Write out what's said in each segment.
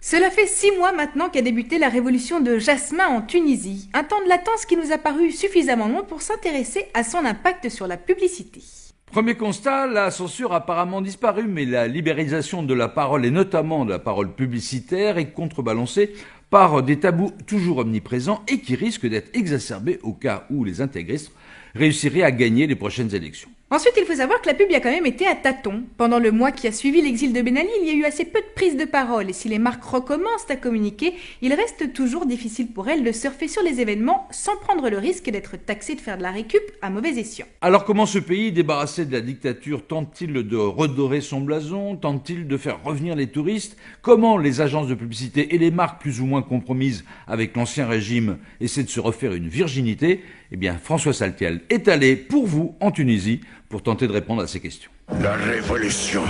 Cela fait 6 mois maintenant qu'a débuté la révolution de Jasmin en Tunisie, un temps de latence qui nous a paru suffisamment long pour s'intéresser à son impact sur la publicité. Premier constat, la censure a apparemment disparu, mais la libéralisation de la parole, et notamment de la parole publicitaire, est contrebalancée par des tabous toujours omniprésents et qui risquent d'être exacerbés au cas où les intégristes réussiraient à gagner les prochaines élections. Ensuite, il faut savoir que la pub y a quand même été à tâtons. Pendant le mois qui a suivi l'exil de Ben Ali, il y a eu assez peu de prise de parole, et si les marques recommencent à communiquer, il reste toujours difficile pour elles de surfer sur les événements sans prendre le risque d'être taxées de faire de la récup à mauvais escient. Alors comment ce pays, débarrassé de la dictature, tente-t-il de redorer son blason? Tente-t-il de faire revenir les touristes? Comment les agences de publicité et les marques plus ou moins compromises avec l'ancien régime essaient de se refaire une virginité? Eh bien, François Saltiel est allé pour vous en Tunisie pour tenter de répondre à ces questions. La révolution.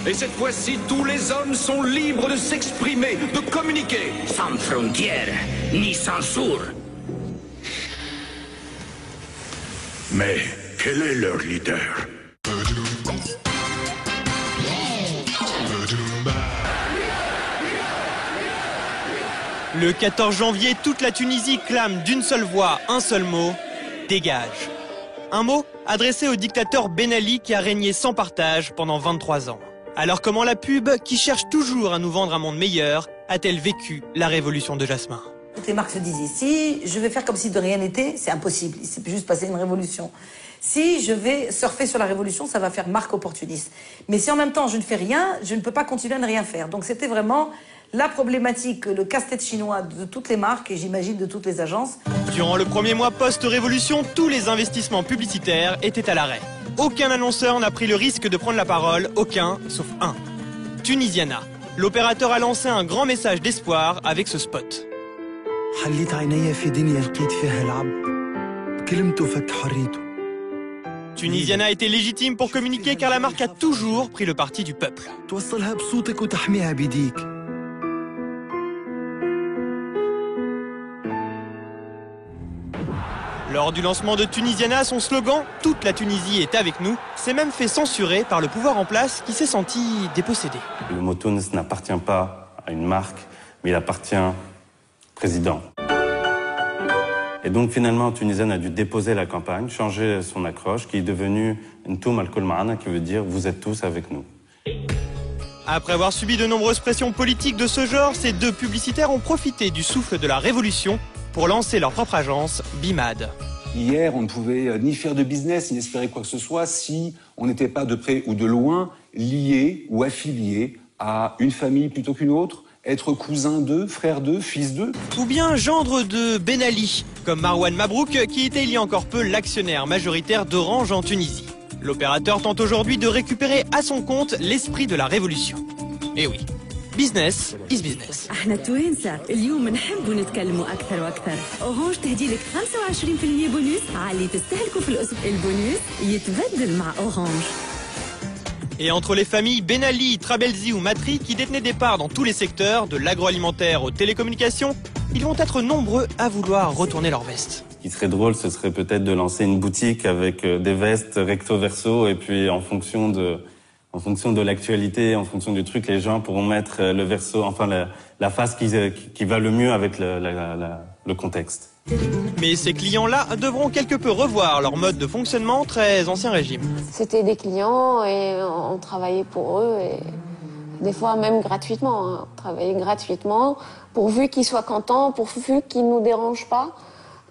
Et cette fois-ci, tous les hommes sont libres de s'exprimer, de communiquer. Sans frontières, ni censure. Mais quel est leur leader? Le 14 janvier, toute la Tunisie clame d'une seule voix, un seul mot, dégage. Un mot adressé au dictateur Ben Ali qui a régné sans partage pendant 23 ans. Alors comment la pub, qui cherche toujours à nous vendre un monde meilleur, a-t-elle vécu la révolution de Jasmin? Toutes les marques se disent, si je vais faire comme si de rien n'était, c'est impossible, il s'est juste passé une révolution. Si je vais surfer sur la révolution, ça va faire marque opportuniste. Mais si en même temps je ne fais rien, je ne peux pas continuer à ne rien faire. Donc c'était vraiment la problématique, le casse-tête chinois de toutes les marques et j'imagine de toutes les agences. Durant le premier mois post-révolution, tous les investissements publicitaires étaient à l'arrêt. Aucun annonceur n'a pris le risque de prendre la parole, aucun, sauf un. Tunisiana. L'opérateur a lancé un grand message d'espoir avec ce spot. Tunisiana était légitime pour communiquer car la marque a toujours pris le parti du peuple. Lors du lancement de Tunisiana, son slogan « Toute la Tunisie est avec nous » s'est même fait censurer par le pouvoir en place qui s'est senti dépossédé. Le mot Tunis n'appartient pas à une marque, mais il appartient au président. Et donc finalement, Tunisiana a dû déposer la campagne, changer son accroche, qui est devenue Ntoum al-Kul Ma'ana, qui veut dire « Vous êtes tous avec nous ». Après avoir subi de nombreuses pressions politiques de ce genre, ces deux publicitaires ont profité du souffle de la révolution pour lancer leur propre agence, Bimad. Hier, on ne pouvait ni faire de business, ni espérer quoi que ce soit si on n'était pas de près ou de loin lié ou affilié à une famille plutôt qu'une autre, être cousin d'eux, frère d'eux, fils d'eux. Ou bien gendre de Ben Ali, comme Marwan Mabrouk, qui était il y a encore peu l'actionnaire majoritaire d'Orange en Tunisie. L'opérateur tente aujourd'hui de récupérer à son compte l'esprit de la révolution. Et oui. Business is business. احنا توانسة اليوم نحبوا نتكلموا أكثر وأكثر. أورانج تهدي لك 25% بونus على اللي تستهلكوا في الأسبوع. البونus يتبدل مع أورانج. Et entre les familles Ben Ali, Trabelsi ou Matri qui détenaient des parts dans tous les secteurs, de l'agroalimentaire aux télécommunications, ils vont être nombreux à vouloir retourner leur veste. Ce qui serait drôle, ce serait peut-être de lancer une boutique avec des vestes recto-verso et puis en fonction de l'actualité, en fonction du truc, les gens pourront mettre le verso, enfin la face qui va le mieux avec le contexte. Mais ces clients-là devront quelque peu revoir leur mode de fonctionnement très ancien régime. C'était des clients et on travaillait pour eux et des fois même gratuitement. On travaillait gratuitement pourvu qu'ils soient contents, pourvu qu'ils ne nous dérangent pas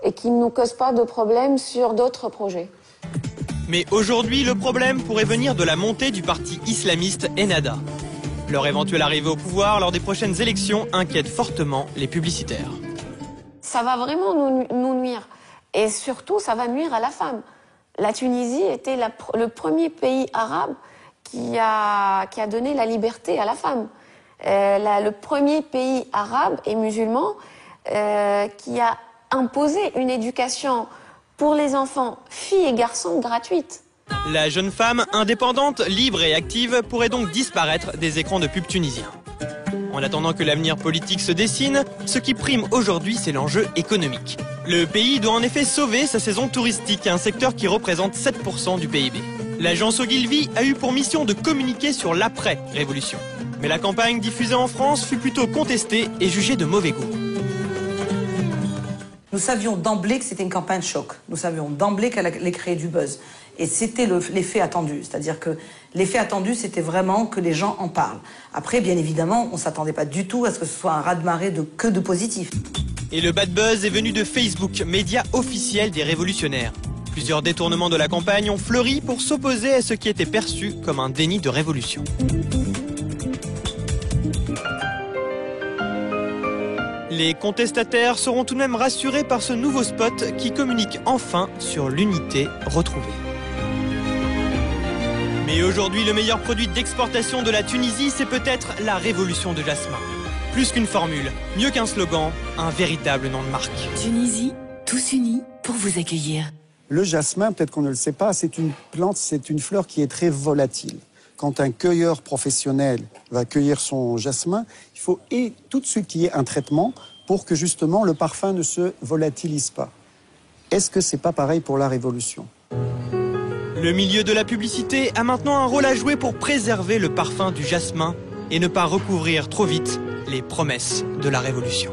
et qu'ils ne nous causent pas de problèmes sur d'autres projets. Mais aujourd'hui, le problème pourrait venir de la montée du parti islamiste Ennahda. Leur éventuelle arrivée au pouvoir lors des prochaines élections inquiète fortement les publicitaires. Ça va vraiment nous nuire. Et surtout, ça va nuire à la femme. La Tunisie était le premier pays arabe qui a donné la liberté à la femme. Le premier pays arabe et musulman qui a imposé une éducation pour les enfants, filles et garçons, gratuite. La jeune femme, indépendante, libre et active, pourrait donc disparaître des écrans de pub tunisiens. En attendant que l'avenir politique se dessine, ce qui prime aujourd'hui, c'est l'enjeu économique. Le pays doit en effet sauver sa saison touristique, un secteur qui représente 7% du PIB. L'agence Ogilvy a eu pour mission de communiquer sur l'après-révolution. Mais la campagne diffusée en France fut plutôt contestée et jugée de mauvais goût. Nous savions d'emblée que c'était une campagne choc. Nous savions d'emblée qu'elle allait créer du buzz. Et c'était l'effet attendu. C'est-à-dire que l'effet attendu, c'était vraiment que les gens en parlent. Après, bien évidemment, on ne s'attendait pas du tout à ce que ce soit un raz-de-marée que de positif. Et le bad buzz est venu de Facebook, média officiel des révolutionnaires. Plusieurs détournements de la campagne ont fleuri pour s'opposer à ce qui était perçu comme un déni de révolution. Les contestataires seront tout de même rassurés par ce nouveau spot qui communique enfin sur l'unité retrouvée. Mais aujourd'hui, le meilleur produit d'exportation de la Tunisie, c'est peut-être la révolution de Jasmin. Plus qu'une formule, mieux qu'un slogan, un véritable nom de marque. Tunisie, tous unis pour vous accueillir. Le jasmin, peut-être qu'on ne le sait pas, c'est une plante, c'est une fleur qui est très volatile. Quand un cueilleur professionnel va cueillir son jasmin, il faut tout de suite qu'il y ait un traitement pour que justement le parfum ne se volatilise pas. Est-ce que c'est pas pareil pour la révolution ? Le milieu de la publicité a maintenant un rôle à jouer pour préserver le parfum du jasmin et ne pas recouvrir trop vite les promesses de la révolution.